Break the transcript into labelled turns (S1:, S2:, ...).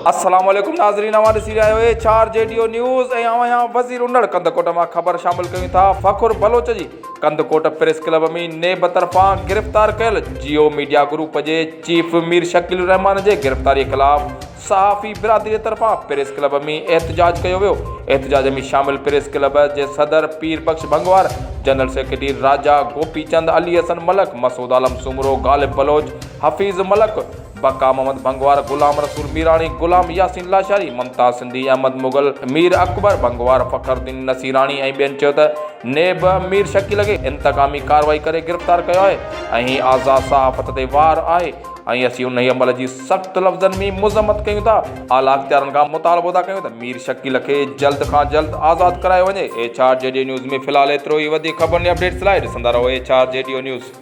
S1: अस्सलाम वालेकुम नाज़रीन, हमारे सीरिया हुए 4 जेडीओ न्यूज़ ऐं वज़ीर उन्नड़ कंदकोट में ख़बर शामिल कयूं था। फ़खुर बलोच जी कंदकोट प्रेस क्लब में नेब तरफ़ां गिरफ़्तार कयल जियो मीडिया ग्रुप के चीफ मीर शकील रहमान के गिरफ़्तारी ख़िलाफ़ सहाफ़ी बिरादरी तरफ़ां प्रेस क्लब में एहतजाज किया वियो। एहतजाज में शामिल प्रेस क्लब के सदर पीर बख्श भंगवार, जनरल सेक्रेटरी राजा गोपीचंद, अली हसन मलक, मसूद आलम सुमरो, गालिब बलोच, हफीज़ मलक, बका मोहम्मद भंगवार, गुलाम रसूल मीरानी, गुलाम यासीन लाशारी, ममता सिंधी, अहमद मुगल, मीर अकबर भंगवार, फ़खरुद्दीन नसीरानी ऐं ॿियनि चयो त नेब मीर शकील खे इंतकामी कार्रवाई करे गिरफ़्तार कयो आहे ऐं आज़ाद सहाफ़त ते वार आहे ऐं असीं उन अमल जी सख़्त लफ़्ज़नि में मज़म्मत कयूं था। आला अख़्तियारनि खां मुतालबो था कयूं त मीर शकील खे जल्द खां जल्द आज़ादु करायो वञे। HR जेडीओ न्यूज़ में फ़िलहालु एतिरो ई। वधीक ख़बरुनि ऐं अपडेट्स लाइ ॾिसंदा रहो HR जेडीओ न्यूज़।